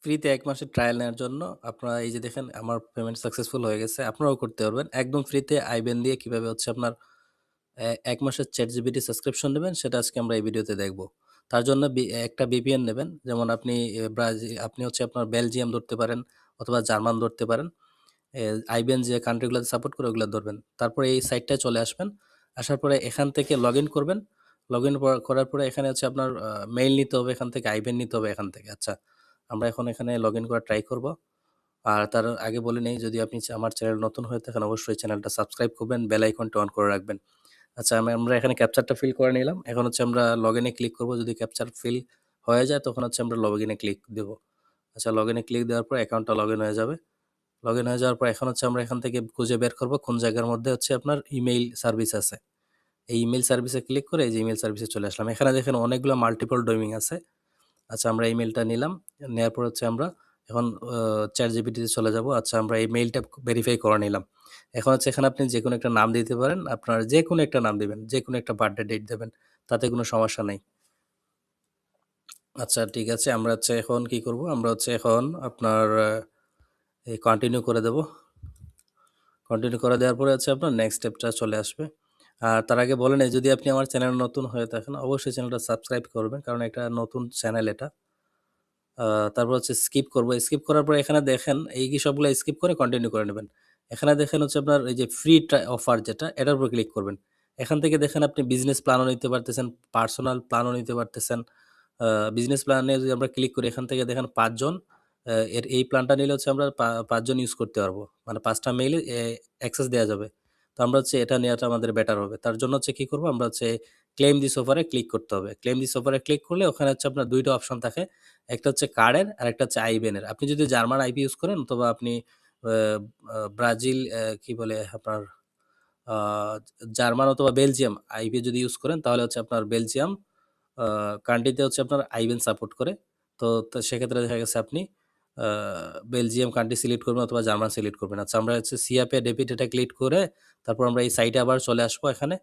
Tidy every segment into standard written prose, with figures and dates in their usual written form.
ফ্রিতে ১ মাসের ট্রায়াল নেওয়ার জন্য আপনারা এই যে দেখেন আমার পেমেন্ট সাকসেসফুল হয়ে গেছে। আপনারাও করতে পারবেন। একদম ফ্রিতে আইবেন দিয়ে কিভাবে হচ্ছে আপনার ১ মাসের ChatGPT সাবস্ক্রিপশন নেবেন সেটা আজকে আমরা এই ভিডিওতে দেখব। তার জন্য একটা VPN নেবেন। যেমন আপনি আপনি হচ্ছে আপনার বেলজিয়াম ধরতে পারেন অথবা জার্মান ধরতে পারেন। এ আইবিএন যে কান্ট্রিগুলোতে সাপোর্ট করে ওগুলো ধরবেন। তারপরে এই সাইটটায় চলে আসবেন। আসার পরে এখান থেকে লগইন করবেন। লগইন করার পরে এখানে হচ্ছে আপনার মেইল নিতে হবে এখান থেকে, আইবিএন নিতে হবে এখান থেকে। আচ্ছা, আমরা এখন এখানে লগইন করার ট্রাই করব। আর তার আগে বলে নেই, যদি আপনি আমার চ্যানেল নতুন হয়ে থাকেন অবশ্যই চ্যানেলটা সাবস্ক্রাইব করবেন, বেল আইকনটা অন করে রাখবেন। আচ্ছা, আমরা এখানে ক্যাপচারটা ফিল করে নিলাম। এখন হচ্ছে আমরা লগইনে ক্লিক করব। যদি ক্যাপচার ফিল হয়ে যায় তখন হচ্ছে আমরা লগইনে ক্লিক দেব। আচ্ছা, লগইনে ক্লিক দেওয়ার পর অ্যাকাউন্টটা লগইন হয়ে যাবে। লগইন হয়ে যাওয়ার পর এখন হচ্ছে আমরা এখান থেকে খুঁজে বের করব কোন জায়গার মধ্যে হচ্ছে আপনার ইমেইল সার্ভিস আছে। এই ইমেইল সার্ভিসে ক্লিক করে এই যে ইমেইল সার্ভিসে চলে আসলাম। এখানে দেখেন অনেকগুলো মাল্টিপল ডোমেইন আছে। আচ্ছা, আমরা ইমেইলটা নিলাম। নেওয়ার পর হচ্ছে আমরা এখন ChatGPT তে চলে যাব। আচ্ছা, আমরা এই মেইলটা ভেরিফাই করে নিলাম। এখন হচ্ছে এখানে আপনি যেকোনো একটা নাম দিতে পারেন। আপনার যেকোনো একটা নাম দিবেন, যেকোনো একটা বার্থডে ডেট দেবেন। তাতে কোনো সমস্যা নাই। আচ্ছা, ঠিক আছে। আমরা হচ্ছে এখন কি করব? আমরা হচ্ছে এখন আপনার এই কন্টিনিউ করে দেব। কন্টিনিউ করে দেওয়ার পরে হচ্ছে আপনার নেক্সট স্টেপটা চলে আসবে। আর তার আগে বলে নেই, যদি আপনি আমার চ্যানেল নতুন হয়ে থাকেন অবশ্যই চ্যানেলটা সাবস্ক্রাইব করবেন, কারণ একটা নতুন চ্যানেল এটা। তারপর হচ্ছে স্কিপ করব। স্কিপ করার পর এখানে দেখেন এই কি সবগুলো স্কিপ করে কন্টিনিউ করে নেবেন। এখানে দেখেন হচ্ছে আপনার এই যে ফ্রি অফার যেটা, এটার উপর ক্লিক করবেন। এখান থেকে দেখেন আপনি বিজনেস প্ল্যানও নিতে পারতেছেন, পার্সোনাল প্ল্যানও নিতে পারতেছেন। বিজনেস প্ল্যানে যদি আমরা ক্লিক করি এখান থেকে দেখেন ৫ জন এই প্ল্যানটা নিলে হচ্ছে আমরা ৫ জন ইউজ করতে পারবো। মানে ৫টা মেইলে অ্যাক্সেস দেয়া যাবে। তো আমরা হচ্ছে এটা নেওয়াটা আমাদের বেটার হবে। তার জন্য হচ্ছে কি করব, আমরা হচ্ছে ক্লেম দিস অফারে ক্লিক করতে হবে। ক্লেম দিস অফারে ক্লিক করলে ওখানে হচ্ছে আপনার ২ টা অপশন থাকে। একটা হচ্ছে কার্ডের আর একটা হচ্ছে আইবিএনের। আপনি যদি জার্মান আইপি ইউজ করেন অথবা আপনি আ আ ব্রাজিল কি বলে আপনার আ জার্মান অথবা বেলজিয়াম আইপি যদি ইউজ করেন তাহলে হচ্ছে আপনার বেলজিয়াম কান্ট্রিতে হচ্ছে আপনার আইবিএন সাপোর্ট করে। তো সেক্ষেত্রে দেখা গেছে আপনি আ বেলজিয়াম কান্ট্রি সিলেক্ট করবেন অথবা জার্মান সিলেক্ট করবেন। আচ্ছা, আমরা হচ্ছে সিআপে ডেবিট এটা ক্লিক করে তারপর আমরা এই সাইটে আবার চলে আসবো এখানে।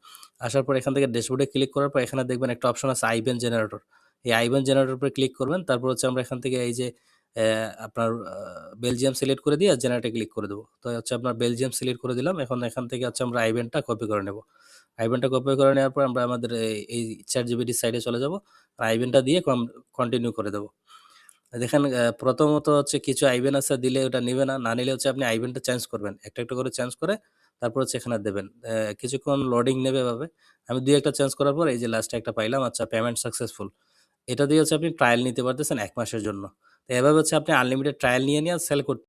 আসার পর এখান থেকে ড্যাশবোর্ডে ক্লিক করার পর এখানে দেখবেন একটা অপশন আছে আইবিএন জেনারেটর। এই আইবিএন জেনারেটর উপরে ক্লিক করবেন। তারপর হচ্ছে আমরা এখান থেকে এই যে আপনার বেলজিয়াম সিলেক্ট করে দিয়ে জেনারেটে ক্লিক করে দেবো। তো হচ্ছে আপনার বেলজিয়াম সিলেক্ট করে দিলাম। এখন এখান থেকে হচ্ছে আমরা আইবিএনটা কপি করে নেব। আইবিএনটা কপি করে নেওয়ার পর আমরা আমাদের এই ChatGPT সাইটে চলে যাব। আইবিএনটা দিয়ে কন্টিনিউ করে দেব। দেখেন প্রথমত হচ্ছে কিছু আইবিএন আছে, দিলে ওটা নিবে না। না নিলে হচ্ছে আপনি আইবিএনটা চেঞ্জ করবেন। একটা, একটা করে চেঞ্জ করে তারপর হচ্ছে এখানে দেবেন। কিছুক্ষণ লোডিং নেবে এভাবে। আমি ২-১ টা চেঞ্জ করার পর এই যে লাস্টে একটা পাইলাম। আচ্ছা, পেমেন্ট সাকসেসফুল। এটা দিয়ে হচ্ছে আপনি ট্রায়াল নিতে পারতেছেন ১ মাসের জন্য। তো এভাবে হচ্ছে আপনি আনলিমিটেড ট্রায়াল নিয়ে সেল করতে